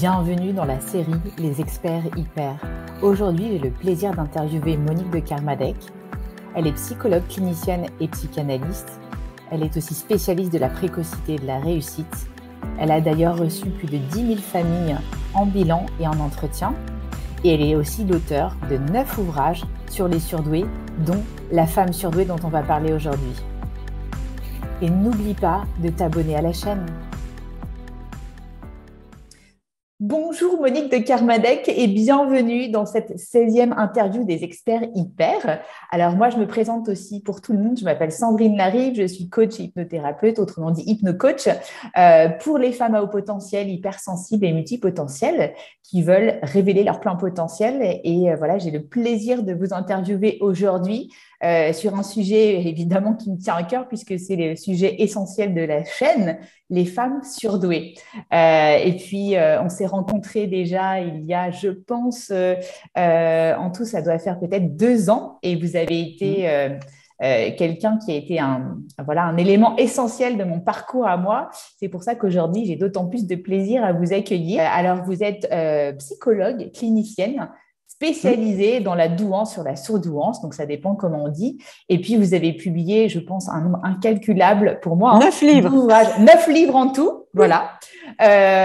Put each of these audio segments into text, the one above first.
Bienvenue dans la série Les experts hyper. Aujourd'hui, j'ai le plaisir d'interviewer Monique de Kermadec. Elle est psychologue clinicienne et psychanalyste. Elle est aussi spécialiste de la précocité et de la réussite. Elle a d'ailleurs reçu plus de 10 000 familles en bilan et en entretien. Et elle est aussi l'auteure de 9 ouvrages sur les surdoués, dont La femme surdouée dont on va parler aujourd'hui. Et n'oublie pas de t'abonner à la chaîne. Bonjour Monique de Kermadec et bienvenue dans cette 16e interview des experts hyper. Alors moi, je me présente aussi pour tout le monde. Je m'appelle Sandrine Larive, je suis coach et hypnothérapeute, autrement dit hypnocoach, pour les femmes à haut potentiel, hypersensibles et multipotentielles qui veulent révéler leur plein potentiel. Et voilà, j'ai le plaisir de vous interviewer aujourd'hui sur un sujet évidemment qui me tient à cœur puisque c'est le sujet essentiel de la chaîne, les femmes surdouées. Et puis, on s'est rencontrés déjà il y a, je pense, en tout, ça doit faire peut-être 2 ans. Et vous avez été quelqu'un qui a été un élément essentiel de mon parcours à moi. C'est pour ça qu'aujourd'hui, j'ai d'autant plus de plaisir à vous accueillir. Alors, vous êtes psychologue, clinicienne, spécialisée dans la douance sur la sourdouance, donc ça dépend comment on dit. Et puis, vous avez publié, je pense, un nombre incalculable pour moi. 9 livres. 9 livres en tout, voilà.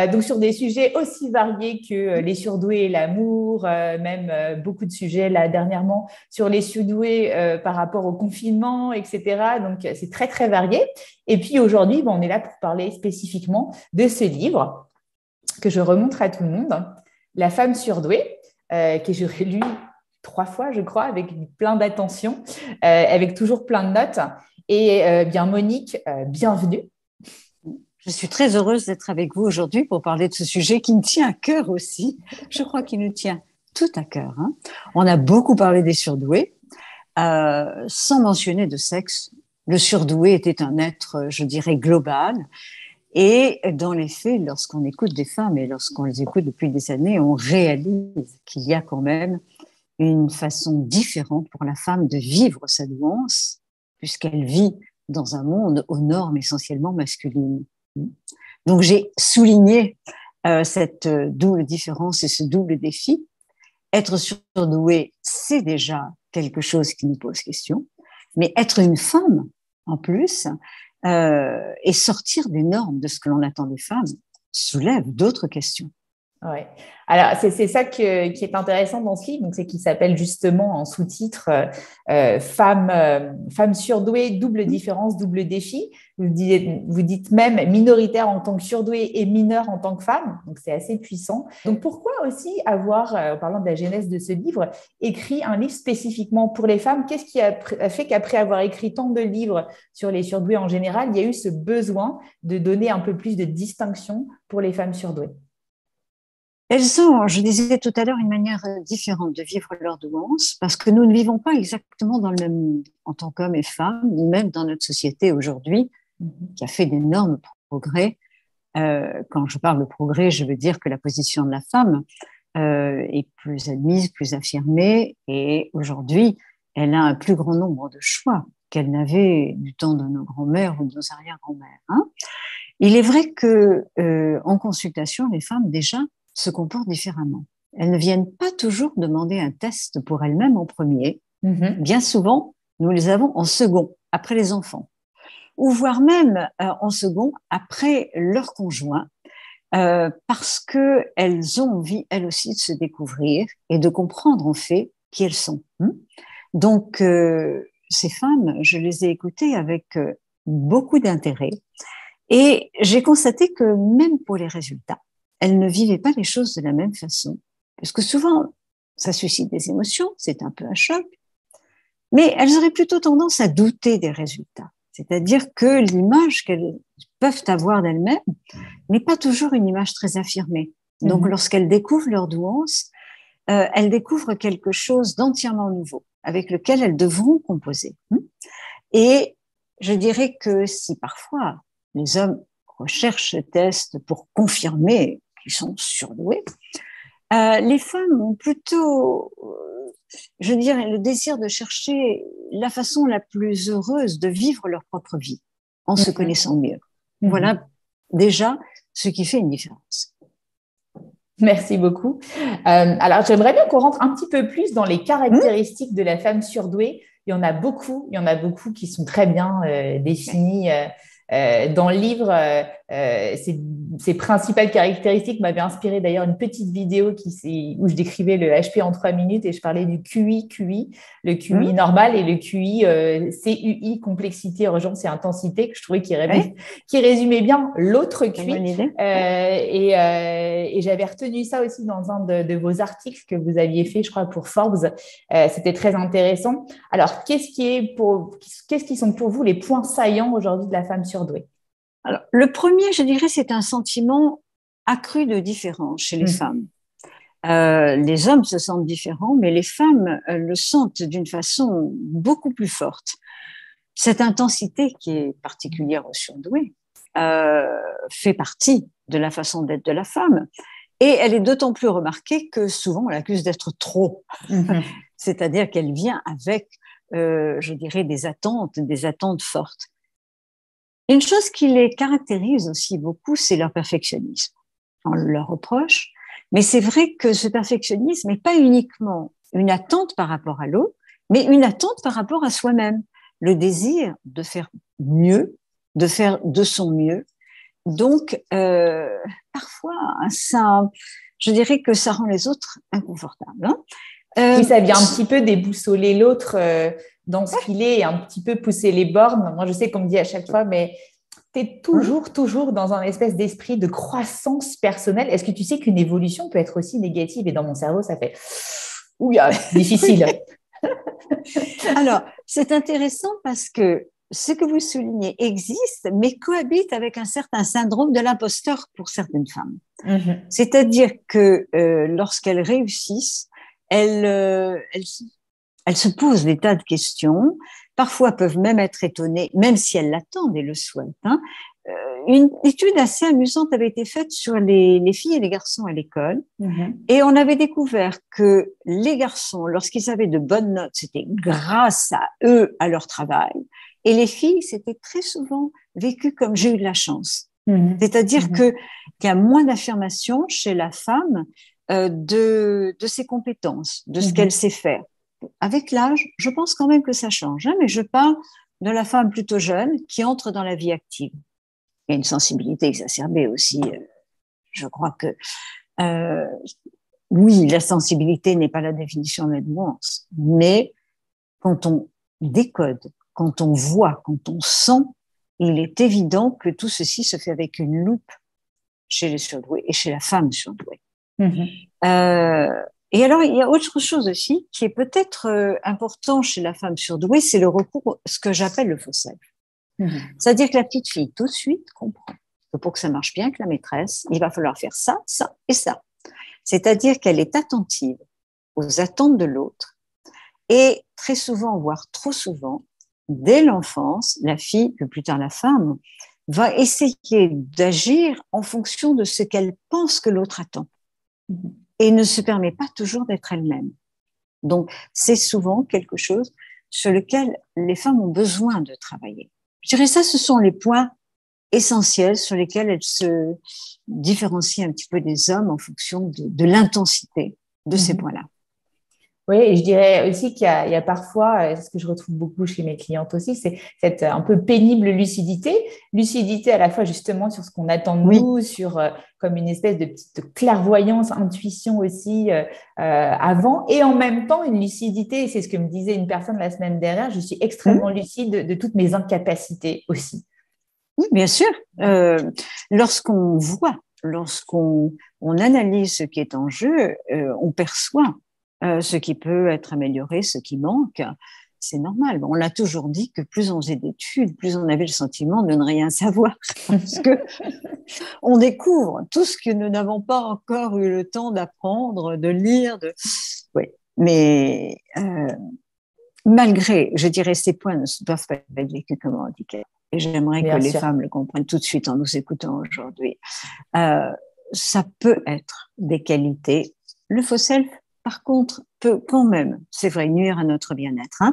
Donc, sur des sujets aussi variés que les surdoués et l'amour, même beaucoup de sujets, là, dernièrement, sur les surdoués par rapport au confinement, etc. Donc, c'est très, très varié. Et puis, aujourd'hui, on est là pour parler spécifiquement de ce livre que je remontre à tout le monde, La femme surdouée, que j'aurais lu 3 fois, je crois, avec plein d'attention, avec toujours plein de notes. Et bien, Monique, bienvenue. Je suis très heureuse d'être avec vous aujourd'hui pour parler de ce sujet qui me tient à cœur aussi. Je crois qu'il nous tient tout à cœur. Hein. On a beaucoup parlé des surdoués, sans mentionner de sexe. Le surdoué était un être, je dirais, global. Et dans les faits, lorsqu'on écoute des femmes et lorsqu'on les écoute depuis des années, on réalise qu'il y a quand même une façon différente pour la femme de vivre sa douance, puisqu'elle vit dans un monde aux normes essentiellement masculines. Donc j'ai souligné cette double différence et ce double défi. Être surdoué, c'est déjà quelque chose qui nous pose question, mais être une femme, en plus, et sortir des normes de ce que l'on attend des femmes soulève d'autres questions. Oui. Alors, c'est ça qui est intéressant dans ce livre, donc c'est qu'il s'appelle justement en sous-titre Femme surdouée, double différence, double défi. Vous dites même minoritaire en tant que surdouée et mineure en tant que femme, donc c'est assez puissant. Donc pourquoi aussi avoir, en parlant de la genèse de ce livre, écrit un livre spécifiquement pour les femmes? Qu'est-ce qui a fait qu'après avoir écrit tant de livres sur les surdoués en général, il y a eu ce besoin de donner un peu plus de distinction pour les femmes surdouées? Elles ont, je disais tout à l'heure, une manière différente de vivre leur douance, parce que nous ne vivons pas exactement dans le même monde en tant qu'hommes et femmes, ou même dans notre société aujourd'hui, qui a fait d'énormes progrès. Quand je parle de progrès, je veux dire que la position de la femme est plus admise, plus affirmée, et aujourd'hui, elle a un plus grand nombre de choix qu'elle n'avait du temps de nos grands-mères ou de nos arrière-grands-mères. Hein. Il est vrai que en consultation, les femmes déjà se comportent différemment. Elles ne viennent pas toujours demander un test pour elles-mêmes en premier. Bien souvent, nous les avons en second, après les enfants, ou voire même en second, après leur conjoint, parce qu'elles ont envie, elles aussi, de se découvrir et de comprendre en fait qui elles sont. Donc, ces femmes, je les ai écoutées avec beaucoup d'intérêt et j'ai constaté que même pour les résultats, elles ne vivaient pas les choses de la même façon. Parce que souvent, ça suscite des émotions, c'est un peu un choc, mais elles auraient plutôt tendance à douter des résultats. C'est-à-dire que l'image qu'elles peuvent avoir d'elles-mêmes n'est pas toujours une image très affirmée. Donc, lorsqu'elles découvrent leur douance, elles découvrent quelque chose d'entièrement nouveau, avec lequel elles devront composer. Et je dirais que si parfois les hommes recherchent ce test pour confirmer qu'ils sont surdoués, les femmes ont plutôt, je dirais, le désir de chercher la façon la plus heureuse de vivre leur propre vie en se connaissant mieux. Voilà déjà ce qui fait une différence. Merci beaucoup. Alors, j'aimerais bien qu'on rentre un petit peu plus dans les caractéristiques de la femme surdouée. Il y en a beaucoup qui sont très bien définies dans le livre. Ces principales caractéristiques m'avaient inspiré d'ailleurs une petite vidéo où je décrivais le HP en 3 minutes et je parlais du QI, le QI normal et le QI CUI, complexité, urgence et intensité, que je trouvais qui résumait bien l'autre QI. Et j'avais retenu ça aussi dans un de vos articles que vous aviez fait, je crois, pour Forbes. C'était très intéressant. Alors, qu'est-ce qui sont pour vous les points saillants aujourd'hui de la femme surdouée? Alors, le premier, je dirais, c'est un sentiment accru de différence chez les femmes. Les hommes se sentent différents, mais les femmes le sentent d'une façon beaucoup plus forte. Cette intensité qui est particulière aux surdoués fait partie de la façon d'être de la femme. Et elle est d'autant plus remarquée que souvent on l'accuse d'être trop. C'est-à-dire qu'elle vient avec, je dirais, des attentes fortes. Une chose qui les caractérise aussi beaucoup, c'est leur perfectionnisme. On leur reproche, mais c'est vrai que ce perfectionnisme n'est pas uniquement une attente par rapport à l'autre, mais une attente par rapport à soi-même. Le désir de faire mieux, de faire de son mieux. Donc, parfois, je dirais que ça rend les autres inconfortables. Oui, ça vient un petit peu déboussoler l'autre dans ce qu'il est et un petit peu pousser les bornes. Moi, je sais qu'on me dit à chaque fois, mais tu es toujours dans un espèce d'esprit de croissance personnelle. Est-ce que tu sais qu'une évolution peut être aussi négative? Et dans mon cerveau, ça fait difficile. Alors, c'est intéressant parce que ce que vous soulignez existe, mais cohabite avec un certain syndrome de l'imposteur pour certaines femmes. C'est-à-dire que lorsqu'elles réussissent, elles se posent des tas de questions, parfois peuvent même être étonnées, même si elles l'attendent et le souhaitent. Une étude assez amusante avait été faite sur les filles et les garçons à l'école, et on avait découvert que les garçons, lorsqu'ils avaient de bonnes notes, c'était grâce à eux, à leur travail, et les filles, c'était très souvent vécu comme j'ai eu de la chance. C'est-à-dire qu'il y a moins d'affirmation chez la femme de ses compétences, de ce qu'elle sait faire. Avec l'âge, je pense quand même que ça change, mais je parle de la femme plutôt jeune qui entre dans la vie active. Il y a une sensibilité exacerbée aussi. Je crois que oui, la sensibilité n'est pas la définition de la nuance, mais quand on décode, quand on voit, quand on sent, il est évident que tout ceci se fait avec une loupe chez les surdoués et chez la femme surdouée. Et alors, il y a autre chose aussi qui est peut-être important chez la femme surdouée, c'est le recours à ce que j'appelle le faux self. C'est-à-dire que la petite fille, tout de suite, comprend que pour que ça marche bien avec la maîtresse, il va falloir faire ça, ça et ça. C'est-à-dire qu'elle est attentive aux attentes de l'autre et très souvent, voire trop souvent, dès l'enfance, la fille, puis plus tard la femme, va essayer d'agir en fonction de ce qu'elle pense que l'autre attend et ne se permet pas toujours d'être elle-même. Donc, c'est souvent quelque chose sur lequel les femmes ont besoin de travailler. Je dirais ça, ce sont les points essentiels sur lesquels elles se différencient un petit peu des hommes en fonction de l'intensité de ces points-là. Oui, et je dirais aussi qu'il y a parfois, ce que je retrouve beaucoup chez mes clientes aussi, c'est cette un peu pénible lucidité. Lucidité à la fois justement sur ce qu'on attend de nous, sur comme une espèce de petite clairvoyance, intuition aussi avant, et en même temps une lucidité, et c'est ce que me disait une personne la semaine dernière, je suis extrêmement lucide de toutes mes incapacités aussi. Oui, bien sûr. Lorsqu'on voit, lorsqu'on analyse ce qui est en jeu, on perçoit ce qui peut être amélioré, ce qui manque, c'est normal. On l'a toujours dit que plus on faisait d'études, plus on avait le sentiment de ne rien savoir, parce que on découvre tout ce que nous n'avons pas encore eu le temps d'apprendre, de lire. Oui, mais malgré, je dirais, ces points ne doivent pas être vécus comme un handicap. Et j'aimerais que les femmes le comprennent tout de suite en nous écoutant aujourd'hui. Ça peut être des qualités. Le faux self, par contre, peut quand même, c'est vrai, nuire à notre bien-être.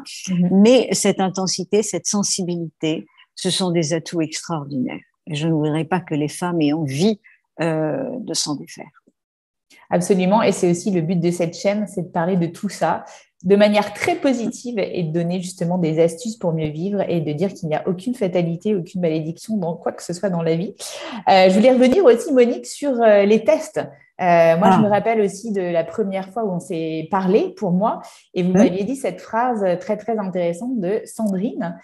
Mais cette intensité, cette sensibilité, ce sont des atouts extraordinaires. Et je ne voudrais pas que les femmes aient envie de s'en défaire. Absolument. Et c'est aussi le but de cette chaîne, c'est de parler de tout ça de manière très positive et de donner justement des astuces pour mieux vivre et de dire qu'il n'y a aucune fatalité, aucune malédiction dans quoi que ce soit dans la vie. Je voulais revenir aussi, Monique, sur les tests. Moi, je me rappelle aussi de la première fois où on s'est parlé pour moi et vous m'aviez dit cette phrase très, très intéressante de Sandrine,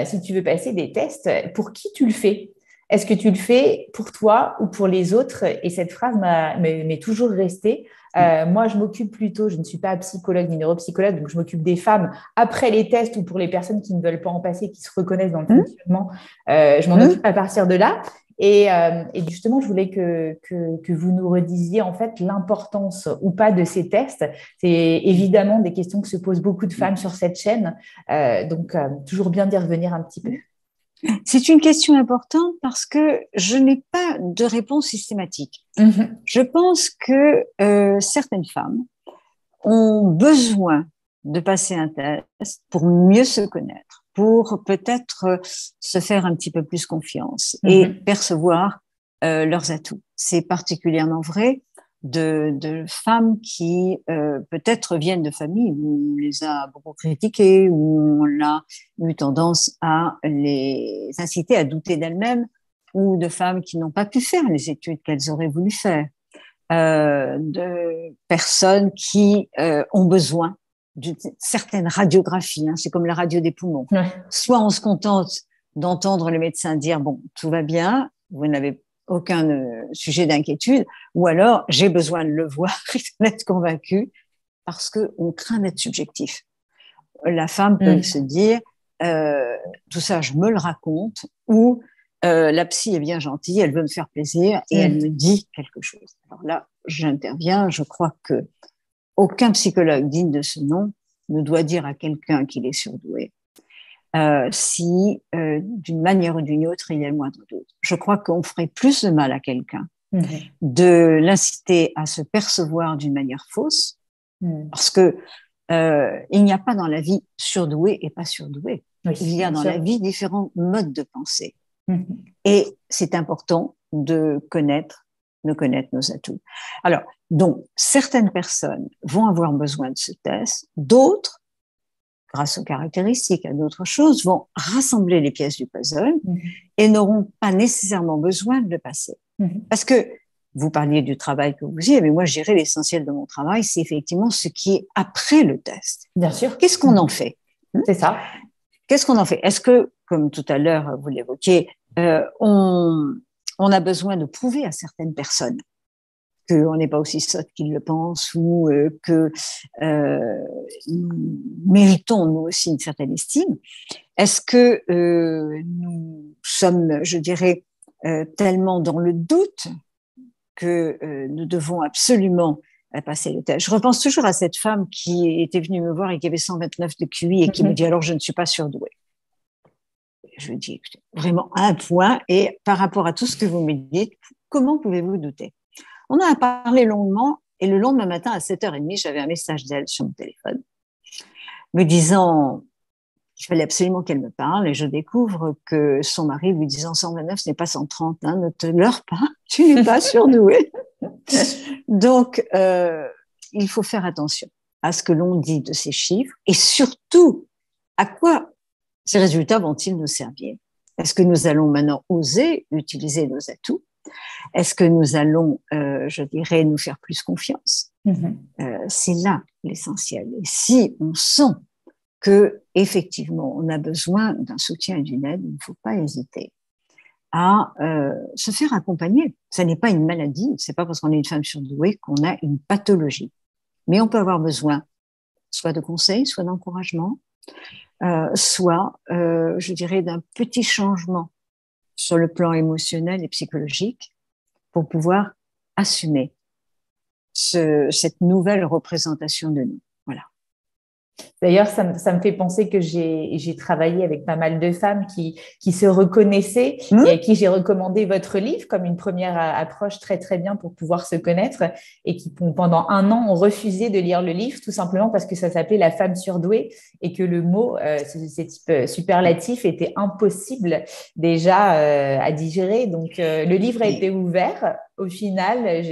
si tu veux passer des tests, pour qui tu le fais? Est-ce que tu le fais pour toi ou pour les autres? Et cette phrase m'est toujours restée. Moi, je m'occupe plutôt, je ne suis pas psychologue ni neuropsychologue, donc je m'occupe des femmes après les tests ou pour les personnes qui ne veulent pas en passer, qui se reconnaissent dans le fonctionnement. Je m'en occupe à partir de là. Et justement, je voulais que vous nous redisiez en fait l'importance ou pas de ces tests. C'est évidemment des questions que se posent beaucoup de femmes sur cette chaîne. Donc, toujours bien d'y revenir un petit peu. C'est une question importante parce que je n'ai pas de réponse systématique. Je pense que certaines femmes ont besoin de passer un test pour mieux se connaître, pour peut-être se faire un petit peu plus confiance et percevoir leurs atouts. C'est particulièrement vrai de femmes qui peut-être viennent de familles où on les a beaucoup critiquées, où on a eu tendance à les inciter à douter d'elles-mêmes, ou de femmes qui n'ont pas pu faire les études qu'elles auraient voulu faire, de personnes qui ont besoin d'une certaine radiographie, hein, c'est comme la radio des poumons. Soit on se contente d'entendre le médecin dire « bon, tout va bien, vous n'avez aucun sujet d'inquiétude », ou alors j'ai besoin de le voir et d'être convaincue parce qu'on craint d'être subjectif. La femme peut se dire tout ça je me le raconte, ou la psy est bien gentille, elle veut me faire plaisir et elle me dit quelque chose. Alors là, j'interviens, je crois que aucun psychologue digne de ce nom ne doit dire à quelqu'un qu'il est surdoué si d'une manière ou d'une autre il y a le moindre doute. Je crois qu'on ferait plus de mal à quelqu'un de l'inciter à se percevoir d'une manière fausse, parce que il n'y a pas dans la vie surdoué et pas surdoué. Il y a dans la vie différents modes de pensée. Et c'est important de connaître nos atouts. Alors, donc, certaines personnes vont avoir besoin de ce test, d'autres, grâce aux caractéristiques, à d'autres choses, vont rassembler les pièces du puzzle et n'auront pas nécessairement besoin de le passer. Parce que vous parliez du travail que vous faisiez, mais moi, je dirais l'essentiel de mon travail, c'est effectivement ce qui est après le test. Bien sûr. Qu'est-ce qu'on en fait? C'est ça. Qu'est-ce qu'on en fait? Est-ce que, comme tout à l'heure vous l'évoquiez, on a besoin de prouver à certaines personnes qu'on n'est pas aussi sotte qu'ils le pensent, ou que nous méritons nous aussi une certaine estime? Est-ce que nous sommes, je dirais, tellement dans le doute que nous devons absolument passer le test? Je repense toujours à cette femme qui était venue me voir et qui avait 129 de QI et qui me dit « alors je ne suis pas surdouée ». Je lui dis écoutez, vraiment un point, et par rapport à tout ce que vous me dites, comment pouvez-vous douter? On en a parlé longuement, et le lendemain matin à 7h30, j'avais un message d'elle sur mon téléphone me disant qu'il fallait absolument qu'elle me parle, et je découvre que son mari lui disant 129, ce n'est pas 130, hein, ne te leurre pas, tu n'es pas surdouée. Donc, il faut faire attention à ce que l'on dit de ces chiffres, et surtout, à quoi ces résultats vont-ils nous servir? Est-ce que nous allons maintenant oser utiliser nos atouts? Est-ce que nous allons, je dirais, nous faire plus confiance? C'est là l'essentiel. Et si on sent que effectivement on a besoin d'un soutien et d'une aide, il ne faut pas hésiter à se faire accompagner. Ce n'est pas une maladie, c'est pas parce qu'on est une femme surdouée qu'on a une pathologie. Mais on peut avoir besoin soit de conseils, soit d'encouragement, soit, je dirais, d'un petit changement sur le plan émotionnel et psychologique pour pouvoir assumer cette nouvelle représentation de nous. Voilà. D'ailleurs, ça me fait penser que j'ai travaillé avec pas mal de femmes qui se reconnaissaient et à qui j'ai recommandé votre livre comme une première approche très, très bien pour pouvoir se connaître et qui, pendant 1 an, ont refusé de lire le livre tout simplement parce que ça s'appelait La femme surdouée et que le mot, ce type superlatif, était impossible déjà à digérer. Donc, le livre a été ouvert au final,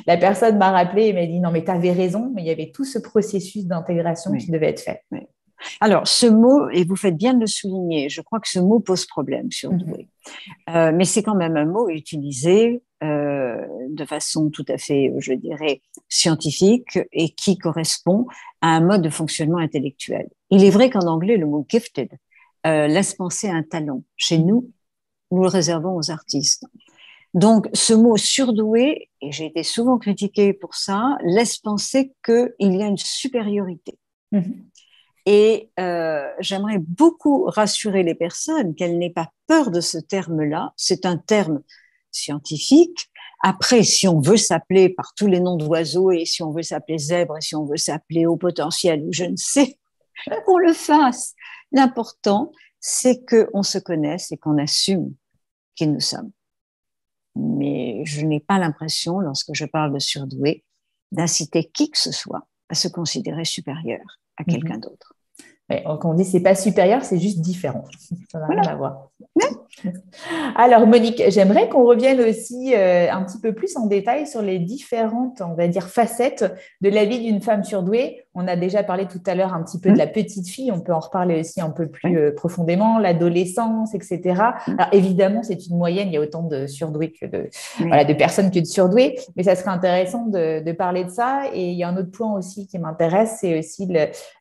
la personne m'a rappelé et m'a dit non, mais tu avais raison, mais il y avait tout ce processus d'intégration qui devait être fait. Oui. Alors, ce mot, et vous faites bien de le souligner, je crois que ce mot pose problème, surdoué. Mais c'est quand même un mot utilisé de façon tout à fait, je dirais, scientifique et qui correspond à un mode de fonctionnement intellectuel. Il est vrai qu'en anglais, le mot gifted laisse penser à un talent. Chez nous, nous le réservons aux artistes. Donc, ce mot surdoué, et j'ai été souvent critiquée pour ça, laisse penser qu'il y a une supériorité. Et j'aimerais beaucoup rassurer les personnes qu'elles n'aient pas peur de ce terme-là. C'est un terme scientifique. Après, si on veut s'appeler par tous les noms d'oiseaux et si on veut s'appeler zèbre et si on veut s'appeler haut potentiel ou je ne sais, qu'on le fasse. L'important, c'est qu'on se connaisse et qu'on assume qui nous sommes. Mais je n'ai pas l'impression, lorsque je parle de surdoué, d'inciter qui que ce soit à se considérer supérieur à quelqu'un d'autre. Ouais, quand on dit c'est pas supérieur, c'est juste différent. Ça n'a rien à voir. Alors Monique, j'aimerais qu'on revienne aussi un petit peu plus en détail sur les différentes, on va dire, facettes de la vie d'une femme surdouée. On a déjà parlé tout à l'heure un petit peu de la petite fille, on peut en reparler aussi un peu plus profondément, l'adolescence, etc. Alors évidemment, c'est une moyenne, il y a autant de surdoués que de personnes que de surdoués, mais ça serait intéressant de parler de ça. Et il y a un autre point aussi qui m'intéresse, c'est aussi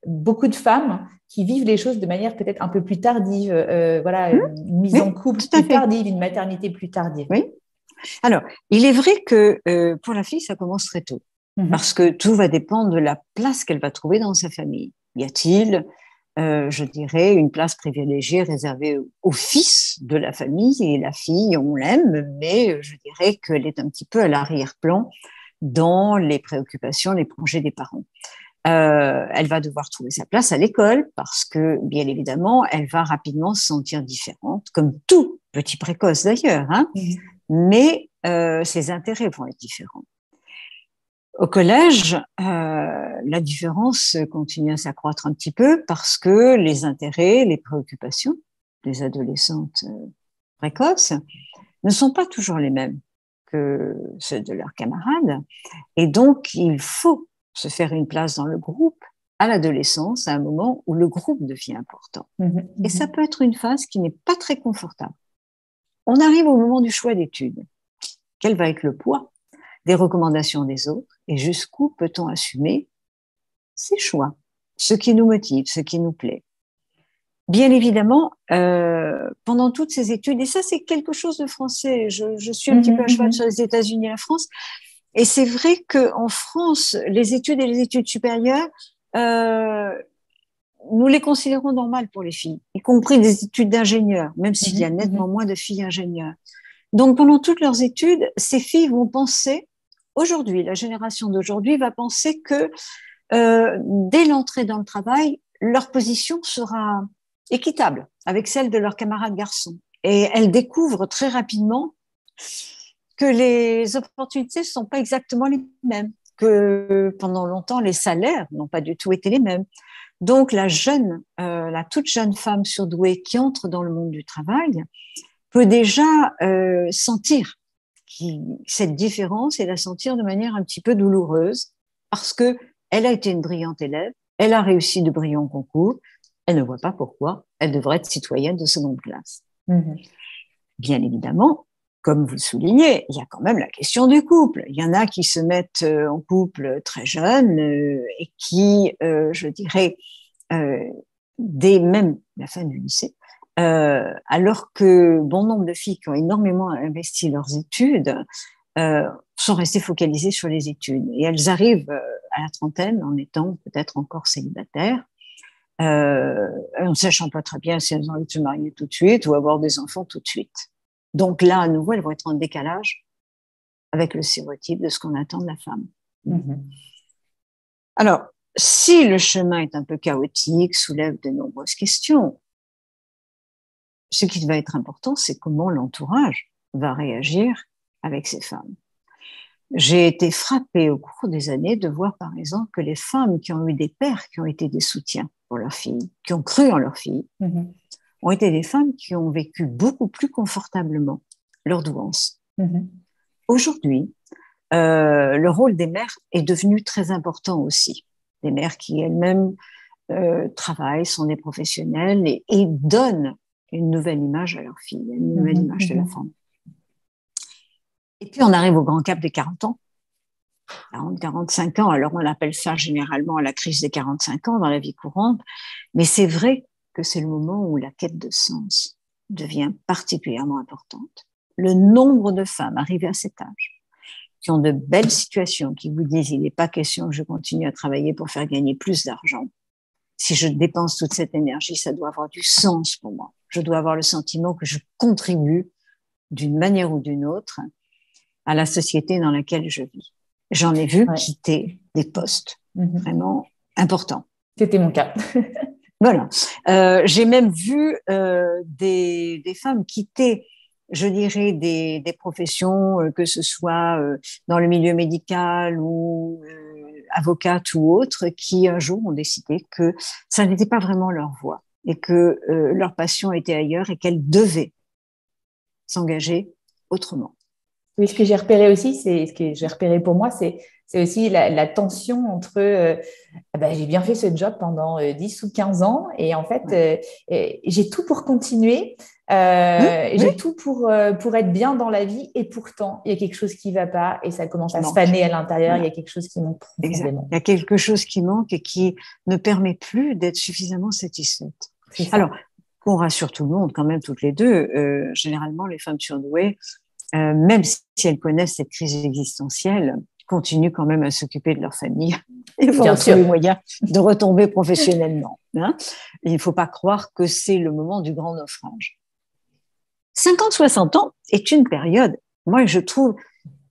beaucoup de femmes qui vivent les choses de manière peut-être un peu plus tardive, une mise en couple plus tardive, une maternité plus tardive. Oui. Alors, il est vrai que pour la fille, ça commence très tôt, parce que tout va dépendre de la place qu'elle va trouver dans sa famille. Y a-t-il, je dirais, une place privilégiée réservée au fils de la famille, et la fille, on l'aime, mais je dirais qu'elle est un petit peu à l'arrière-plan dans les préoccupations, les projets des parents. Elle va devoir trouver sa place à l'école parce que, bien évidemment, elle va rapidement se sentir différente, comme tout petit précoce d'ailleurs, mais ses intérêts vont être différents. Au collège, la différence continue à s'accroître un petit peu parce que les intérêts, les préoccupations des adolescentes précoces ne sont pas toujours les mêmes que ceux de leurs camarades. Et donc, il faut se faire une place dans le groupe à l'adolescence, à un moment où le groupe devient important. Et ça peut être une phase qui n'est pas très confortable. On arrive au moment du choix d'études. Quel va être le poids des recommandations des autres et jusqu'où peut-on assumer ces choix, ce qui nous motive, ce qui nous plaît. Bien évidemment, pendant toutes ces études, et ça c'est quelque chose de français, je suis un petit peu à cheval sur les États-Unis et la France, et c'est vrai qu'en France, les études et les études supérieures, nous les considérons normales pour les filles, y compris des études d'ingénieurs, même s'il y a nettement moins de filles ingénieurs. Donc, pendant toutes leurs études, ces filles vont penser, aujourd'hui, la génération d'aujourd'hui va penser que dès l'entrée dans le travail, leur position sera équitable avec celle de leurs camarades garçons. Et elles découvrent très rapidement que les opportunités ne sont pas exactement les mêmes, que pendant longtemps, les salaires n'ont pas du tout été les mêmes. Donc, la toute jeune femme surdouée qui entre dans le monde du travail peut déjà sentir cette différence et la sentir de manière un petit peu douloureuse parce que elle a été une brillante élève, elle a réussi de brillants concours, elle ne voit pas pourquoi elle devrait être citoyenne de seconde classe. Bien évidemment, comme vous le soulignez, il y a quand même la question du couple. Il y en a qui se mettent en couple très jeunes et qui, je dirais, dès même la fin du lycée, alors que bon nombre de filles qui ont énormément investi leurs études sont restées focalisées sur les études. Et elles arrivent à la trentaine en étant peut-être encore célibataires, en ne sachant pas très bien si elles ont envie de se marier tout de suite ou avoir des enfants tout de suite. Donc là, à nouveau, elles vont être en décalage avec le stéréotype de ce qu'on attend de la femme. Alors, si le chemin est un peu chaotique, soulève de nombreuses questions, ce qui va être important, c'est comment l'entourage va réagir avec ces femmes. J'ai été frappée au cours des années de voir, par exemple, que les femmes qui ont eu des pères qui ont été des soutiens pour leurs filles, qui ont cru en leurs filles, ont été des femmes qui ont vécu beaucoup plus confortablement leur douance. aujourd'hui, le rôle des mères est devenu très important aussi. Des mères qui elles-mêmes travaillent, sont des professionnelles et donnent une nouvelle image à leur fille, une nouvelle image de la femme. Et puis on arrive au grand cap des 40 ans, 40, 45 ans. Alors on appelle ça généralement la crise des 45 ans dans la vie courante, mais c'est vrai que c'est le moment où la quête de sens devient particulièrement importante. Le nombre de femmes arrivées à cet âge qui ont de belles situations, qui vous disent il n'est pas question que je continue à travailler pour faire gagner plus d'argent. Si je dépense toute cette énergie, ça doit avoir du sens pour moi. Je dois avoir le sentiment que je contribue d'une manière ou d'une autre à la société dans laquelle je vis. J'en ai vu quitter des postes vraiment importants. C'était mon cas. Voilà. J'ai même vu des femmes quitter, je dirais, des professions, que ce soit dans le milieu médical ou avocates ou autres, qui un jour ont décidé que ça n'était pas vraiment leur voie et que leur passion était ailleurs et qu'elles devaient s'engager autrement. Oui, ce que j'ai repéré aussi, ce que j'ai repéré pour moi, c'est aussi la tension entre j'ai bien fait ce job pendant 10 ou 15 ans et en fait, j'ai tout pour continuer, j'ai tout pour être bien dans la vie et pourtant, il y a quelque chose qui ne va pas et ça commence à se faner à l'intérieur, il y a quelque chose qui manque profondément. Il y a quelque chose qui manque et qui ne permet plus d'être suffisamment satisfaite. Alors, qu'on rassure tout le monde quand même, toutes les deux, généralement, les femmes surdouées, même si elles connaissent cette crise existentielle, continuent quand même à s'occuper de leur famille et vont trouver les moyens de retomber professionnellement. Hein. Il ne faut pas croire que c'est le moment du grand naufrage. 50-60 ans est une période, moi, je trouve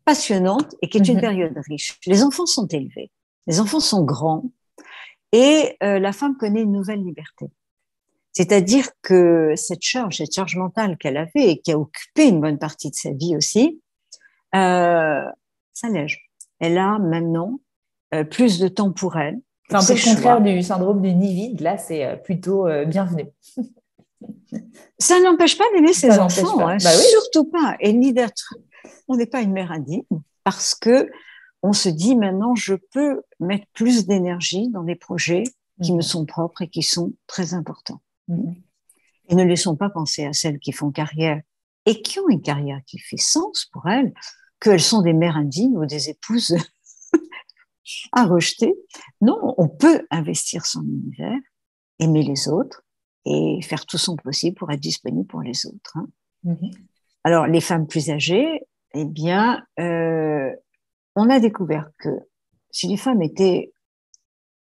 passionnante et qui est une période riche. Les enfants sont élevés, les enfants sont grands et la femme connaît une nouvelle liberté. C'est-à-dire que cette charge mentale qu'elle avait et qui a occupé une bonne partie de sa vie aussi, s'allège. Elle a maintenant plus de temps pour elle. C'est un peu le contraire du syndrome du nid vide. Là, c'est plutôt bienvenu. Ça n'empêche pas d'aimer ses enfants, hein, bah oui. Surtout pas. Et ni d'être. On n'est pas une mère indigne parce que on se dit maintenant, je peux mettre plus d'énergie dans des projets qui me sont propres et qui sont très importants. Et ne laissons pas penser à celles qui font carrière et qui ont une carrière qui fait sens pour elles, qu'elles sont des mères indignes ou des épouses à rejeter. Non, on peut investir son univers, aimer les autres et faire tout son possible pour être disponible pour les autres. Hein. Alors, les femmes plus âgées, eh bien, on a découvert que si les femmes étaient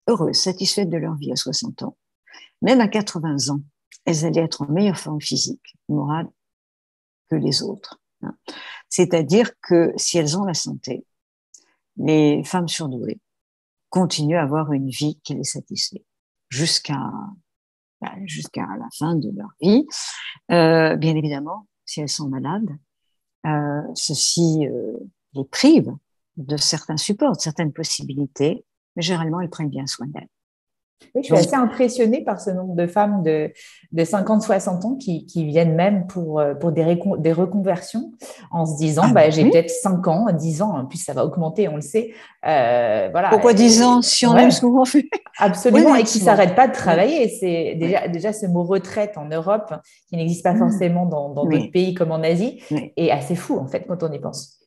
heureuses, satisfaites de leur vie à 60 ans, même à 80 ans, elles allaient être en meilleure forme physique, morale que les autres. Hein. C'est-à-dire que si elles ont la santé, les femmes surdouées continuent à avoir une vie qui les satisfait jusqu'à la fin de leur vie. Bien évidemment, si elles sont malades, ceci les prive de certains supports, de certaines possibilités, mais généralement, elles prennent bien soin d'elles. Oui, je suis assez impressionnée par ce nombre de femmes de 50-60 ans qui viennent même pour des reconversions en se disant j'ai peut-être 5 ans, 10 ans, en plus ça va augmenter, on le sait. Voilà. Pourquoi 10 ans si on aime ce qu'on fait? Absolument, et qui ne s'arrêtent pas de travailler. C'est déjà ce mot retraite en Europe, qui n'existe pas forcément dans d'autres pays comme en Asie, est assez fou en fait quand on y pense.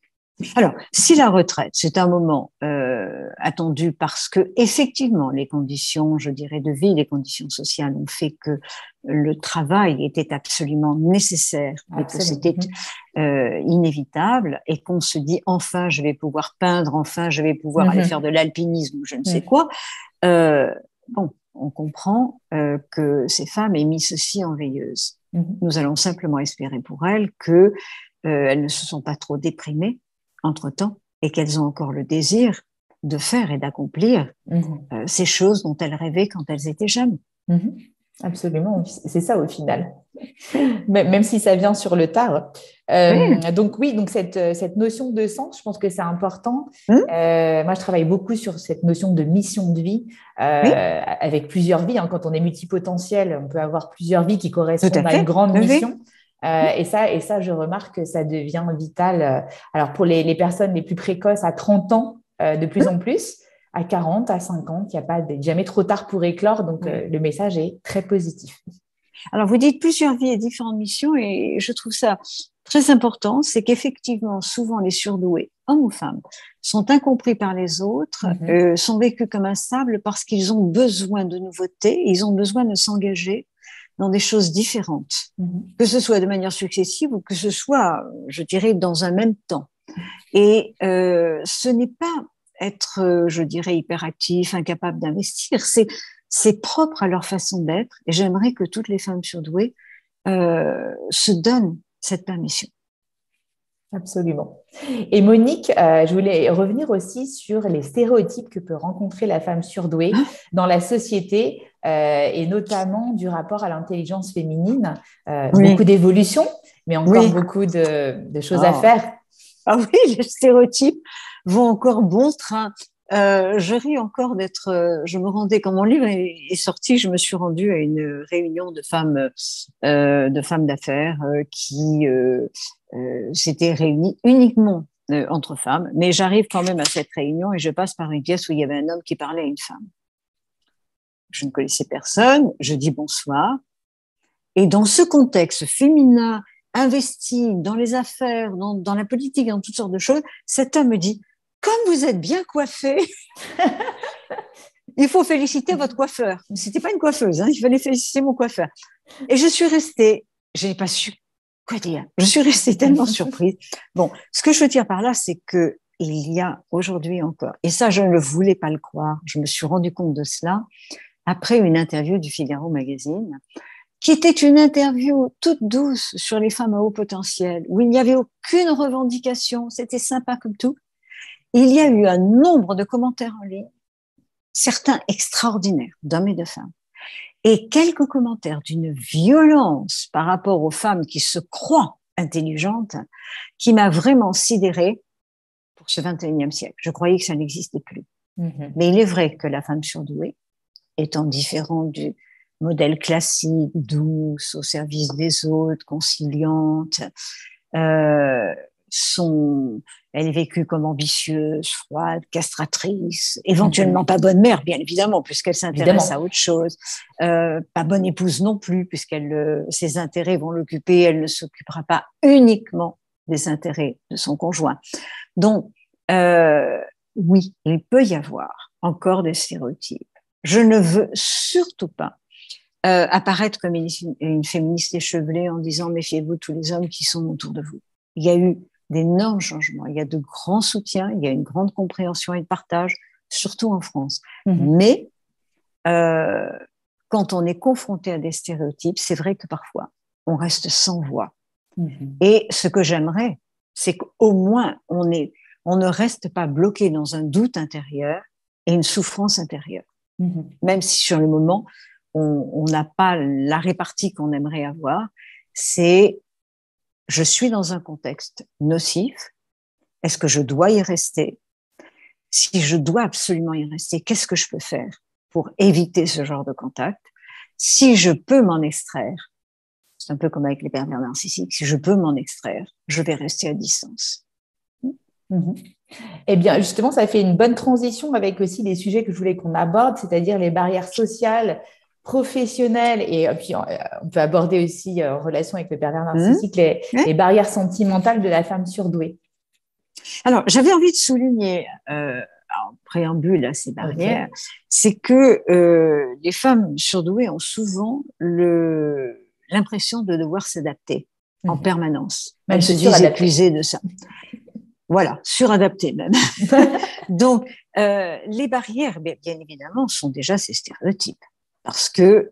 Alors, si la retraite, c'est un moment attendu parce que effectivement les conditions, je dirais, de vie, les conditions sociales ont fait que le travail était absolument nécessaire et que c'était inévitable et qu'on se dit enfin je vais pouvoir peindre, enfin je vais pouvoir aller faire de l'alpinisme ou je ne sais quoi. Bon, on comprend que ces femmes aient mis ceci en veilleuse. Nous allons simplement espérer pour elles que elles ne se sont pas trop déprimées entre-temps et qu'elles ont encore le désir de faire et d'accomplir ces choses dont elles rêvaient quand elles étaient jeunes. Absolument, c'est ça au final, même si ça vient sur le tard. Donc cette notion de sens, je pense que c'est important. Moi, je travaille beaucoup sur cette notion de mission de vie, avec plusieurs vies. Hein. Quand on est multipotentiel, on peut avoir plusieurs vies qui correspondent à une grande mission. Et ça, je remarque que ça devient vital. Alors, pour les personnes les plus précoces, à 30 ans, de plus en plus, à 40, à 50, il n'y a pas jamais trop tard pour éclore. Donc, Oui. le message est très positif. Alors, vous dites plusieurs vies et différentes missions, et je trouve ça très important, c'est qu'effectivement, souvent, les surdoués, hommes ou femmes, sont incompris par les autres, Mhm. sont vécus comme instables parce qu'ils ont besoin de nouveautés, ils ont besoin de s'engager dans des choses différentes, Mhm. que ce soit de manière successive ou que ce soit, je dirais, dans un même temps. Et ce n'est pas être, je dirais, hyperactif, incapable d'investir, c'est propre à leur façon d'être. Et j'aimerais que toutes les femmes surdouées se donnent cette permission. Absolument. Et Monique, je voulais revenir aussi sur les stéréotypes que peut rencontrer la femme surdouée dans la société et notamment du rapport à l'intelligence féminine. Beaucoup Oui, d'évolutions, mais encore oui. beaucoup de choses à Oh. faire. Ah oui, les stéréotypes vont encore bon train. Je ris encore d'être. Je me rendais quand mon livre est sorti, je me suis rendue à une réunion de femmes d'affaires qui s'étaient réunies uniquement entre femmes. Mais j'arrive quand même à cette réunion et je passe par une pièce où il y avait un homme qui parlait à une femme. Je ne connaissais personne. Je dis bonsoir. Et dans ce contexte féminin, investi dans les affaires, dans la politique, dans toutes sortes de choses, cet homme me dit, comme vous êtes bien coiffée, il faut féliciter votre coiffeur. C'était pas une coiffeuse, hein, il fallait féliciter mon coiffeur. Et je suis restée, je n'ai pas su quoi dire. Je suis restée tellement surprise. Bon, ce que je veux dire par là, c'est que il y a aujourd'hui encore, et ça, je ne voulais pas le croire, je me suis rendu compte de cela après une interview du Figaro Magazine, qui était une interview toute douce sur les femmes à haut potentiel, où il n'y avait aucune revendication, c'était sympa comme tout. Il y a eu un nombre de commentaires en ligne, certains extraordinaires, d'hommes et de femmes, et quelques commentaires d'une violence par rapport aux femmes qui se croient intelligentes, qui m'a vraiment sidérée pour ce 21e siècle. Je croyais que ça n'existait plus. Mhm. Mais il est vrai que la femme surdouée, étant différente du modèle classique, douce, au service des autres, conciliante, euh, elle est vécue comme ambitieuse, froide, castratrice, éventuellement Mhm. pas bonne mère, bien évidemment, puisqu'elle s'intéresse à Évidemment. autre chose, pas bonne épouse non plus, ses intérêts vont l'occuper, elle ne s'occupera pas uniquement des intérêts de son conjoint. Donc, oui, il peut y avoir encore des stéréotypes. Je ne veux surtout pas apparaître comme une féministe échevelée en disant méfiez-vous de tous les hommes qui sont autour de vous. Il y a eu d'énormes changements, il y a de grands soutiens, il y a une grande compréhension et de partage, surtout en France. Mhm. Mais euh, quand on est confronté à des stéréotypes, c'est vrai que parfois on reste sans voix. Mhm. Et ce que j'aimerais, c'est qu'au moins on ne reste pas bloqué dans un doute intérieur et une souffrance intérieure. Mhm. Même si sur le moment, on n'a pas la répartie qu'on aimerait avoir, c'est je suis dans un contexte nocif, est-ce que je dois y rester? Si je dois absolument y rester, qu'est-ce que je peux faire pour éviter ce genre de contact? Si je peux m'en extraire, c'est un peu comme avec les pervers narcissiques, si je peux m'en extraire, je vais rester à distance. Mhm. Eh bien, justement, ça fait une bonne transition avec aussi les sujets que je voulais qu'on aborde, c'est-à-dire les barrières sociales, professionnelles, et puis on peut aborder aussi en relation avec le pervers Hum, narcissique les ouais. barrières sentimentales de la femme surdouée. Alors, j'avais envie de souligner, en préambule à ces barrières, Ok. c'est que les femmes surdouées ont souvent l'impression de devoir s'adapter en Mhm. permanence. Même Elles se se disent suradapter. épuisées de ça. Voilà, suradaptées même. Donc, les barrières, bien évidemment, sont déjà ces stéréotypes. Parce que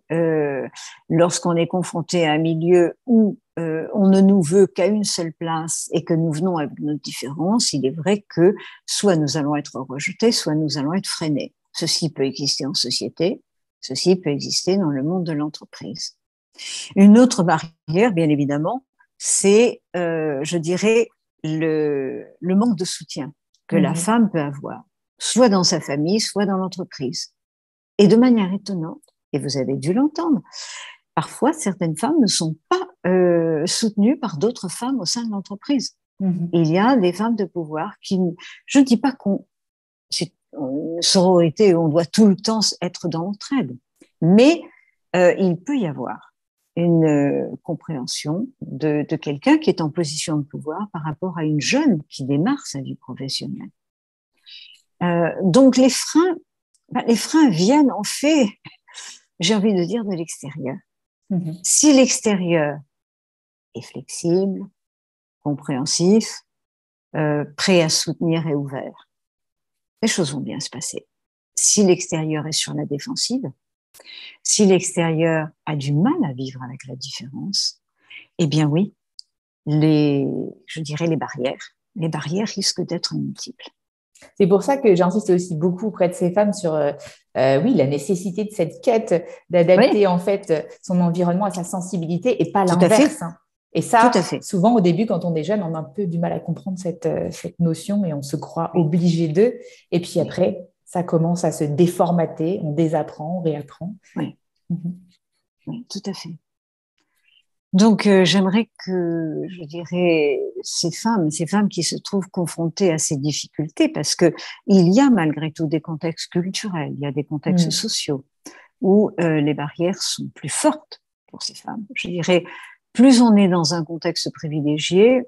lorsqu'on est confronté à un milieu où on ne nous veut qu'à une seule place et que nous venons avec notre différence, il est vrai que soit nous allons être rejetés, soit nous allons être freinés. Ceci peut exister en société, ceci peut exister dans le monde de l'entreprise. Une autre barrière, bien évidemment, c'est, je dirais, le manque de soutien que la Mhm. femme peut avoir, soit dans sa famille, soit dans l'entreprise. Et de manière étonnante, et vous avez dû l'entendre, parfois, certaines femmes ne sont pas soutenues par d'autres femmes au sein de l'entreprise. Il y a des femmes de pouvoir qui, je ne dis pas c'est une sororité où on doit tout le temps être dans l'entraide, mais il peut y avoir une compréhension de quelqu'un qui est en position de pouvoir par rapport à une jeune qui démarre sa vie professionnelle. Donc les freins viennent en fait, j'ai envie de dire, de l'extérieur. Si l'extérieur est flexible, compréhensif, prêt à soutenir et ouvert, les choses vont bien se passer. Si l'extérieur est sur la défensive, si l'extérieur a du mal à vivre avec la différence, eh bien oui, je dirais les barrières risquent d'être multiples. C'est pour ça que j'insiste aussi beaucoup auprès de ces femmes sur oui, la nécessité de cette quête d'adapter en fait son environnement à sa sensibilité et pas l'inverse. Et ça, souvent au début, quand on est jeune, on a un peu du mal à comprendre cette notion et on se croit obligé d'eux. Et puis après, ça commence à se déformater, on désapprend, on réapprend. Oui, oui, tout à fait. Donc, j'aimerais que, je dirais, ces femmes qui se trouvent confrontées à ces difficultés, parce que il y a malgré tout des contextes culturels, il y a des contextes sociaux où les barrières sont plus fortes pour ces femmes. Je dirais, plus on est dans un contexte privilégié,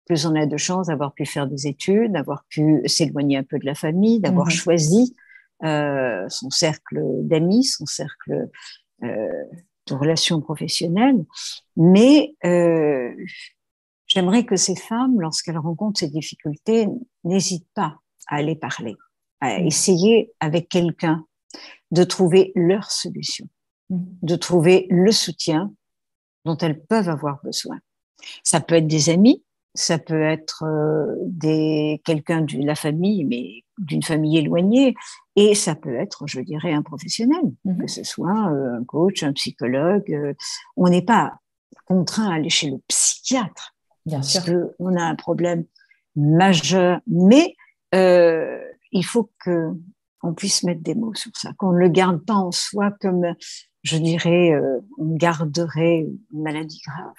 plus on a de chances d'avoir pu faire des études, d'avoir pu s'éloigner un peu de la famille, d'avoir choisi son cercle d'amis, son cercle de relations professionnelles. Mais j'aimerais que ces femmes, lorsqu'elles rencontrent ces difficultés, n'hésitent pas à aller parler, à essayer avec quelqu'un de trouver leur solution, de trouver le soutien dont elles peuvent avoir besoin. Ça peut être des amis, ça peut être quelqu'un de la famille, mais d'une famille éloignée, et ça peut être, je dirais, un professionnel, que ce soit un coach, un psychologue. On n'est pas contraint à aller chez le psychiatre, parce qu'on a un problème majeur, mais il faut qu'on puisse mettre des mots sur ça, qu'on ne le garde pas en soi comme, je dirais, on garderait une maladie grave.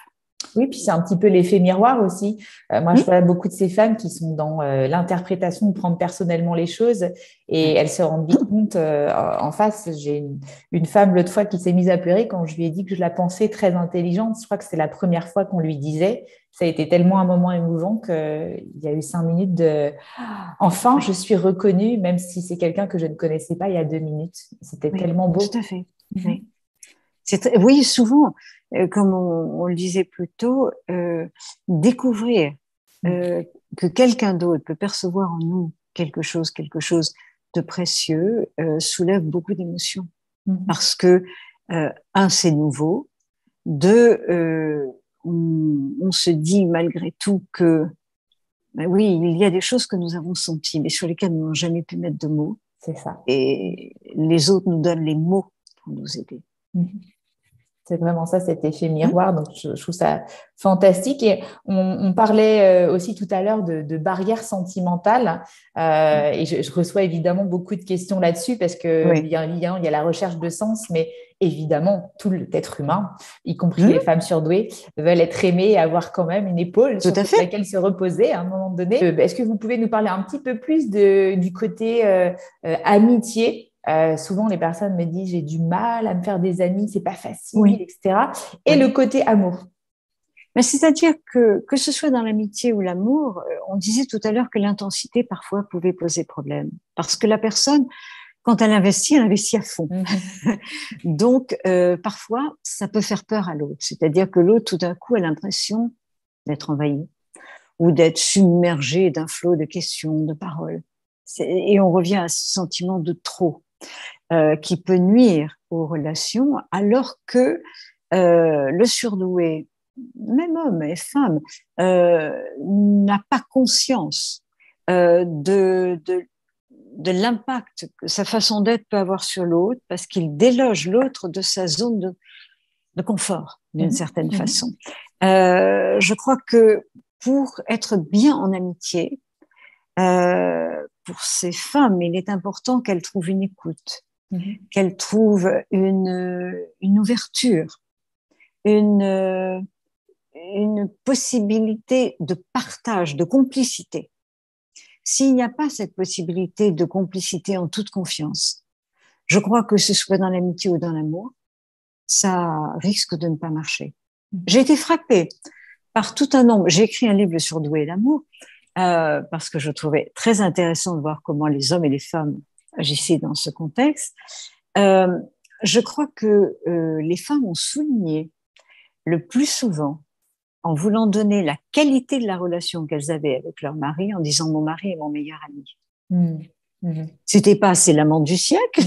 Oui, puis c'est un petit peu l'effet miroir aussi. Moi, je vois beaucoup de ces femmes qui sont dans l'interprétation de prendre personnellement les choses et elles se rendent vite compte en face. J'ai une femme l'autre fois qui s'est mise à pleurer quand je lui ai dit que je la pensais très intelligente. Je crois que c'est la première fois qu'on lui disait. Ça a été tellement un moment émouvant qu'il y a eu 5 minutes de « Enfin, je suis reconnue, même si c'est quelqu'un que je ne connaissais pas il y a 2 minutes. » C'était tellement beau. Tout à fait. Oui, souvent, comme on le disait plus tôt, découvrir que quelqu'un d'autre peut percevoir en nous quelque chose de précieux soulève beaucoup d'émotions. Parce que, c'est nouveau. Deux, on se dit malgré tout que, oui, il y a des choses que nous avons senties, mais sur lesquelles nous n'avons jamais pu mettre de mots. C'est ça. Et les autres nous donnent les mots pour nous aider. C'est vraiment ça, cet effet miroir. Donc, je trouve ça fantastique. Et on parlait aussi tout à l'heure de barrières sentimentales. Et je reçois évidemment beaucoup de questions là-dessus parce que il y a la recherche de sens, mais évidemment, tout l'être humain, y compris les femmes surdouées, veulent être aimées et avoir quand même une épaule sur laquelle se reposer à un moment donné. Est-ce que vous pouvez nous parler un petit peu plus du côté amitié? Souvent, les personnes me disent j'ai du mal à me faire des amis, c'est pas facile, etc. Et le côté amour. Mais c'est-à-dire que ce soit dans l'amitié ou l'amour, on disait tout à l'heure que l'intensité parfois pouvait poser problème. Parce que la personne, quand elle investit à fond. Donc, parfois, ça peut faire peur à l'autre. C'est-à-dire que l'autre, tout d'un coup, a l'impression d'être envahi ou d'être submergé d'un flot de questions, de paroles. Et on revient à ce sentiment de trop. Qui peut nuire aux relations, alors que le surdoué, même homme et femme, n'a pas conscience de l'impact que sa façon d'être peut avoir sur l'autre, parce qu'il déloge l'autre de sa zone de confort, d'une certaine façon. Je crois que pour être bien en amitié, pour ces femmes, il est important qu'elles trouvent une écoute, qu'elles trouvent une ouverture une possibilité de partage, de complicité. S'il n'y a pas cette possibilité de complicité en toute confiance, je crois que ce soit dans l'amitié ou dans l'amour, ça risque de ne pas marcher. J'ai été frappée par tout un nombre. J'ai écrit un livre sur Doué et l'amour parce que je trouvais très intéressant de voir comment les hommes et les femmes agissaient dans ce contexte. Je crois que les femmes ont souligné le plus souvent en voulant donner la qualité de la relation qu'elles avaient avec leur mari en disant mon mari est mon meilleur ami. C'était pas c'est l'amant du siècle,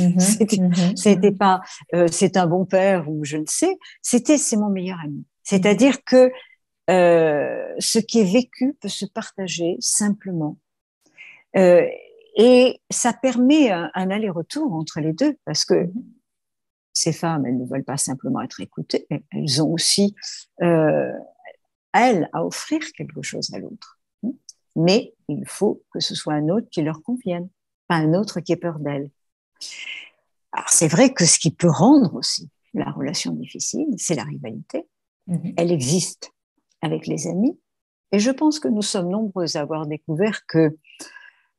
c'était pas c'est un bon père ou je ne sais, c'était c'est mon meilleur ami. C'est-à-dire que ce qui est vécu peut se partager simplement. Et ça permet un aller-retour entre les deux parce que ces femmes, elles ne veulent pas simplement être écoutées, elles ont aussi elles à offrir quelque chose à l'autre. Mais il faut que ce soit un autre qui leur convienne, pas un autre qui ait peur d'elle. Alors c'est vrai que ce qui peut rendre aussi la relation difficile, c'est la rivalité. Elle existe avec les amis, et je pense que nous sommes nombreux à avoir découvert que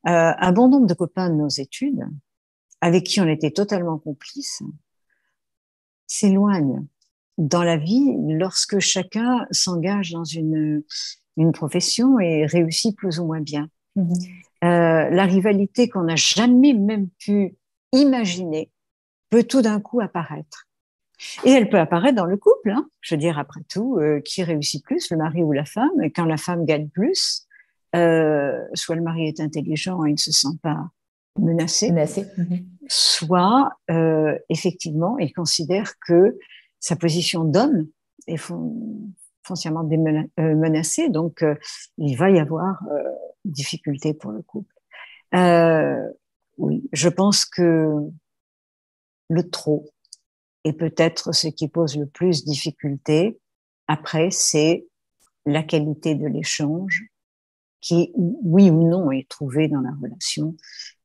un bon nombre de copains de nos études, avec qui on était totalement complices, s'éloignent dans la vie lorsque chacun s'engage dans une profession et réussit plus ou moins bien. La rivalité qu'on n'a jamais même pu imaginer peut tout d'un coup apparaître. Et elle peut apparaître dans le couple. Je veux dire, après tout, qui réussit plus, le mari ou la femme? Et quand la femme gagne plus, soit le mari est intelligent et il ne se sent pas menacé, soit effectivement, il considère que sa position d'homme est foncièrement menacée, donc il va y avoir difficulté pour le couple. Oui, je pense que le trop est peut-être ce qui pose le plus de difficulté. Après, c'est la qualité de l'échange qui, oui ou non, est trouvée dans la relation,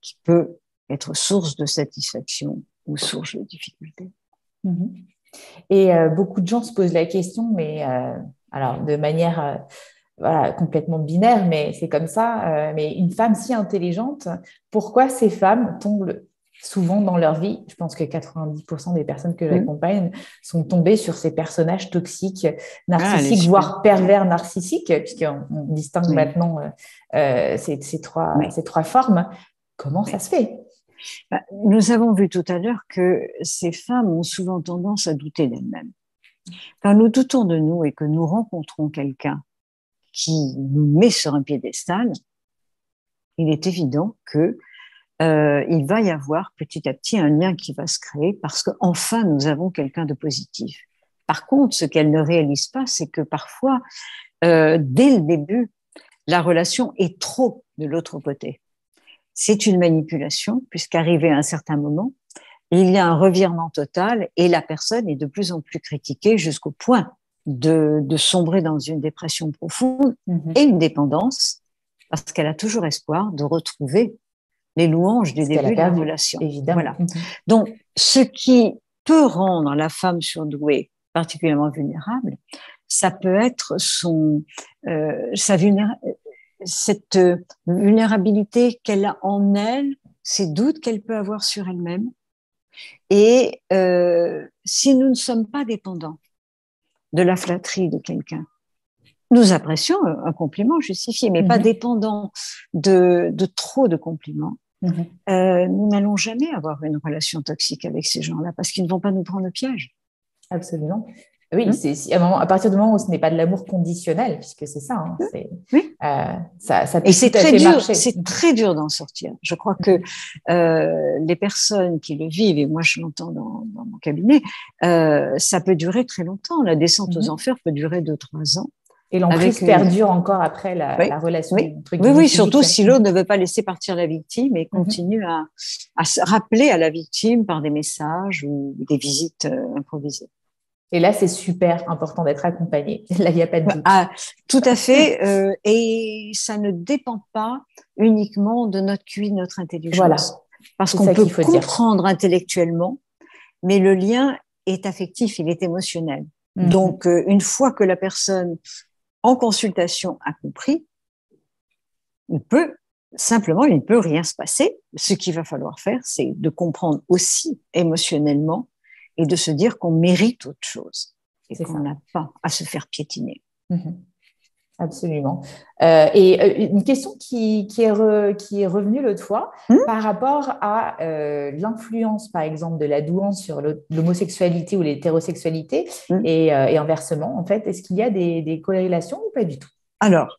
qui peut être source de satisfaction ou source de difficulté. Et beaucoup de gens se posent la question, mais alors de manière voilà, complètement binaire, mais c'est comme ça. Mais une femme si intelligente, pourquoi ces femmes tombent souvent dans leur vie? Je pense que 90% des personnes que j'accompagne sont tombées sur ces personnages toxiques, narcissiques, voire pervers narcissiques, puisqu'on distingue maintenant ces trois formes. Comment ça se fait? Nous avons vu tout à l'heure que ces femmes ont souvent tendance à douter d'elles-mêmes. Quand nous doutons de nous et que nous rencontrons quelqu'un qui nous met sur un piédestal, il est évident que il va y avoir petit à petit un lien qui va se créer parce qu'enfin nous avons quelqu'un de positif. Par contre, ce qu'elles ne réalisent pas, c'est que parfois, dès le début, la relation est trop de l'autre côté. C'est une manipulation, puisqu'arrivé à un certain moment, il y a un revirement total et la personne est de plus en plus critiquée jusqu'au point de sombrer dans une dépression profonde et une dépendance, parce qu'elle a toujours espoir de retrouver les louanges du début de la relation. Évidemment. Voilà. Donc, ce qui peut rendre la femme surdouée particulièrement vulnérable, ça peut être cette vulnérabilité qu'elle a en elle, ces doutes qu'elle peut avoir sur elle-même. Et si nous ne sommes pas dépendants de la flatterie de quelqu'un, nous apprécions un compliment justifié, mais pas dépendants de trop de compliments, nous n'allons jamais avoir une relation toxique avec ces gens-là parce qu'ils ne vont pas nous prendre le piège. Absolument. Oui, c'est à partir du moment où ce n'est pas de l'amour conditionnel, puisque c'est ça. Ça peut et c'est très dur. marcher. C'est très dur d'en sortir. Je crois que les personnes qui le vivent, et moi je l'entends dans mon cabinet, ça peut durer très longtemps. La descente aux enfers peut durer 2-3 ans. Et l'emprise perdure encore après la relation. Oui, surtout si l'autre ne veut pas laisser partir la victime et continue à se rappeler à la victime par des messages ou des visites improvisées. Et là, c'est super important d'être accompagné. Là, il n'y a pas de doute. Tout à fait. Et ça ne dépend pas uniquement de notre QI, de notre intelligence. Voilà. Parce qu'on peut comprendre intellectuellement, mais le lien est affectif, il est émotionnel. Donc, une fois que la personne en consultation a compris, il ne peut rien se passer. Ce qu'il va falloir faire, c'est de comprendre aussi émotionnellement et de se dire qu'on mérite autre chose et qu'on n'a pas à se faire piétiner. Absolument. Et une question qui est revenue l'autre fois par rapport à l'influence, par exemple, de la douance sur l'homosexualité ou l'hétérosexualité et inversement, en fait, est-ce qu'il y a des corrélations ou pas du tout? Alors,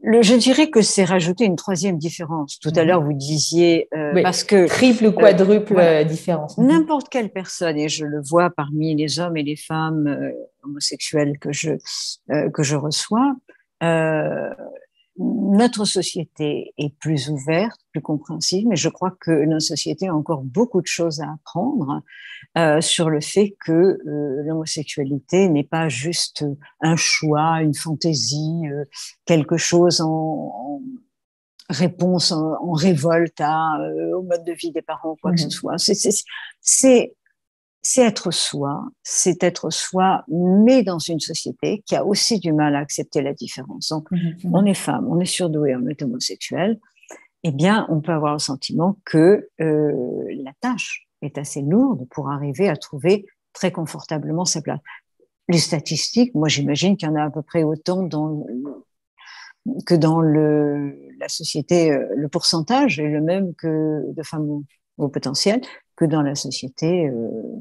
je dirais que c'est rajouter une troisième différence. Tout à l'heure, vous disiez parce que triple ou quadruple différence. N'importe quelle personne, et je le vois parmi les hommes et les femmes homosexuels que je reçois, notre société est plus ouverte, plus compréhensive, mais je crois que notre société a encore beaucoup de choses à apprendre sur le fait que l'homosexualité n'est pas juste un choix, une fantaisie, quelque chose en réponse, en révolte au mode de vie des parents, quoi que ce soit. C'est être soi, mais dans une société qui a aussi du mal à accepter la différence. Donc, on est femme, on est surdoué, on est homosexuel, eh bien, on peut avoir le sentiment que la tâche est assez lourde pour arriver à trouver très confortablement sa place. Les statistiques, moi, j'imagine qu'il y en a à peu près autant que dans la société, le pourcentage est le même que de femmes au potentiel que dans la société,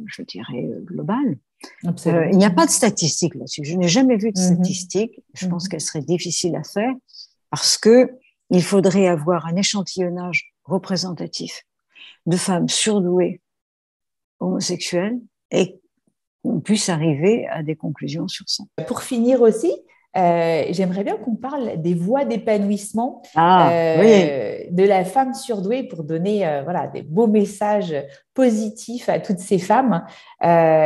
je dirais, globale. Il n'y a pas de statistiques là-dessus. Je n'ai jamais vu de statistiques. Je pense qu'elles seraient difficiles à faire parce que il faudrait avoir un échantillonnage représentatif de femmes surdouées homosexuelles et qu'on puisse arriver à des conclusions sur ça. Pour finir aussi, j'aimerais bien qu'on parle des voies d'épanouissement de la femme surdouée pour donner des beaux messages positifs à toutes ces femmes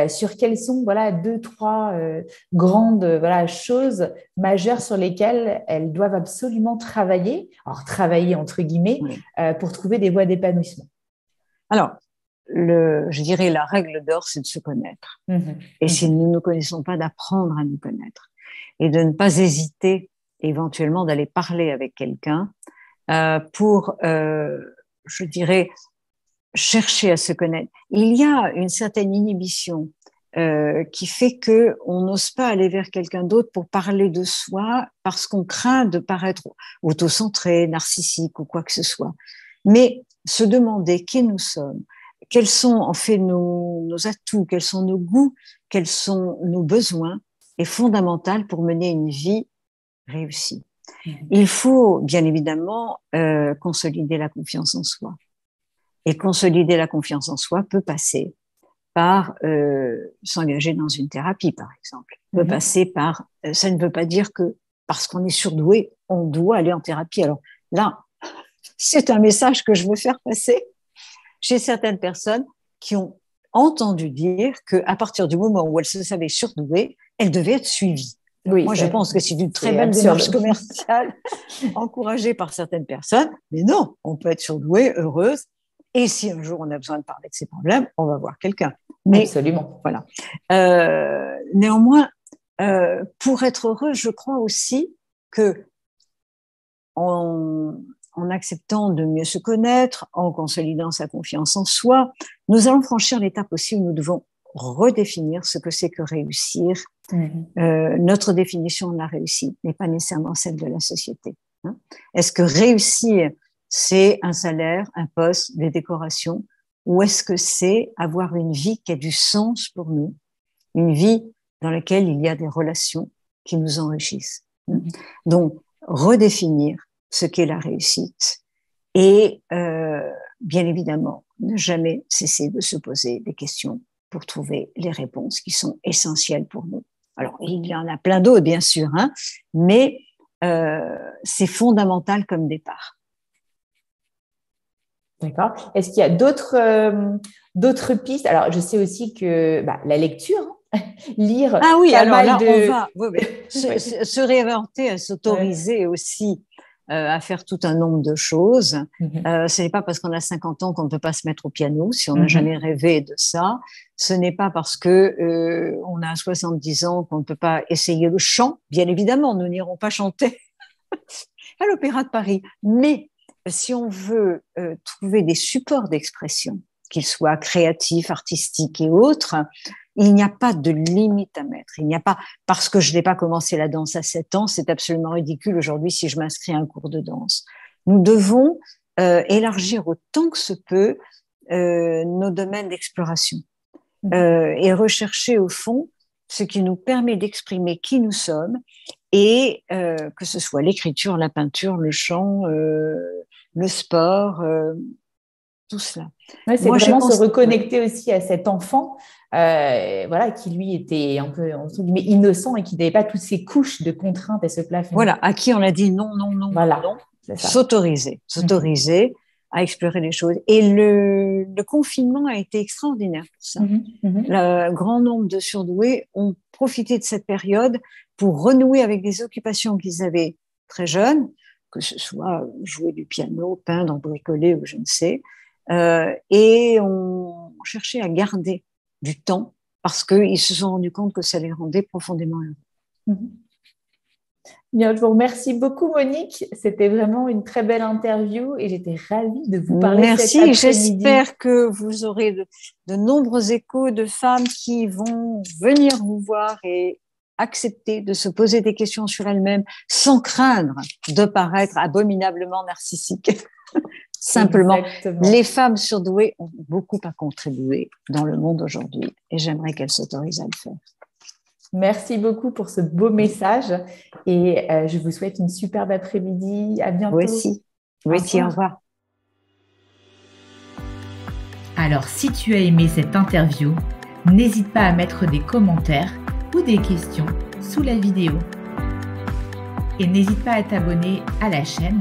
sur quelles sont 2-3 grandes choses majeures sur lesquelles elles doivent absolument travailler, alors travailler entre guillemets, pour trouver des voies d'épanouissement. Alors, je dirais la règle d'or, c'est de se connaître. Et si nous ne nous connaissons pas, d'apprendre à nous connaître. Et de ne pas hésiter éventuellement d'aller parler avec quelqu'un pour, je dirais, chercher à se connaître. Il y a une certaine inhibition qui fait qu'on n'ose pas aller vers quelqu'un d'autre pour parler de soi parce qu'on craint de paraître autocentré, narcissique ou quoi que ce soit. Mais se demander qui nous sommes, quels sont en fait nos atouts, quels sont nos goûts, quels sont nos besoins, est fondamental pour mener une vie réussie. Il faut bien évidemment consolider la confiance en soi. Et consolider la confiance en soi peut passer par s'engager dans une thérapie, par exemple. Peut passer par, ça ne veut pas dire que parce qu'on est surdoué, on doit aller en thérapie. Alors là, c'est un message que je veux faire passer chez certaines personnes qui ont entendu dire qu'à partir du moment où elles se savaient surdouées, elles devaient être suivies. Moi, je pense que c'est une très belle démarche commerciale encouragée par certaines personnes, mais non, on peut être surdouée, heureuse, et si un jour on a besoin de parler de ses problèmes, on va voir quelqu'un. Mais, absolument. Voilà. Néanmoins, pour être heureux, je crois aussi que en acceptant de mieux se connaître, en consolidant sa confiance en soi, nous allons franchir l'étape aussi où nous devons redéfinir ce que c'est que réussir. Notre définition de la réussite n'est pas nécessairement celle de la société. Est-ce que réussir, c'est un salaire, un poste, des décorations, ou est-ce que c'est avoir une vie qui a du sens pour nous, une vie dans laquelle il y a des relations qui nous enrichissent? Donc, redéfinir ce qu'est la réussite et bien évidemment ne jamais cesser de se poser des questions pour trouver les réponses qui sont essentielles pour nous. Alors, il y en a plein d'autres, bien sûr, mais c'est fondamental comme départ. D'accord. Est-ce qu'il y a d'autres pistes? Alors, je sais aussi que la lecture, lire. Ah oui, alors là, on va se réinventer, à s'autoriser aussi à faire tout un nombre de choses. Mhm. Ce n'est pas parce qu'on a 50 ans qu'on ne peut pas se mettre au piano, si on n'a jamais Mhm. rêvé de ça. Ce n'est pas parce que on a 70 ans qu'on ne peut pas essayer le chant. Bien évidemment, nous n'irons pas chanter à l'Opéra de Paris. Mais si on veut trouver des supports d'expression, qu'ils soient créatifs, artistiques et autres, il n'y a pas de limite à mettre. Il n'y a pas, parce que je n'ai pas commencé la danse à 7 ans, c'est absolument ridicule aujourd'hui si je m'inscris à un cours de danse. Nous devons élargir autant que se peut nos domaines d'exploration et rechercher au fond ce qui nous permet d'exprimer qui nous sommes et que ce soit l'écriture, la peinture, le chant, le sport, tout cela. Ouais, c'est Moi, j'ai vraiment se pensé, oui. reconnecter aussi à cet enfant, voilà, qui lui était un peu entre guillemets innocent et qui n'avait pas toutes ces couches de contraintes et ce plafond. Voilà, à qui on a dit non, non, non, non, Voilà, non, c'est ça. s'autoriser, Mhm. s'autoriser à explorer les choses. Et le confinement a été extraordinaire pour ça. Mhm. Mhm. Le grand nombre de surdoués ont profité de cette période pour renouer avec des occupations qu'ils avaient très jeunes, que ce soit jouer du piano, peindre, bricoler ou je ne sais, et ont cherché à garder du temps parce qu'ils se sont rendus compte que ça les rendait profondément heureux. Mhm. Bien, je vous remercie beaucoup, Monique. C'était vraiment une très belle interview et j'étais ravie de vous parler cet Merci. après-midi. J'espère que vous aurez de nombreux échos de femmes qui vont venir vous voir et accepter de se poser des questions sur elles-mêmes sans craindre de paraître abominablement narcissique. Simplement, les Exactement. femmes surdouées ont beaucoup à contribuer dans le monde aujourd'hui et j'aimerais qu'elles s'autorisent à le faire. Merci beaucoup pour ce beau message et je vous souhaite une superbe après-midi. À Vous bientôt. aussi. Vous Au aussi, au revoir. revoir. Alors, si tu as aimé cette interview, n'hésite pas à mettre des commentaires ou des questions sous la vidéo. Et n'hésite pas à t'abonner à la chaîne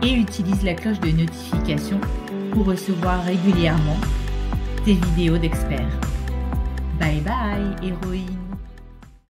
et utilise la cloche de notification pour recevoir régulièrement tes vidéos d'experts. Bye bye, héroïne!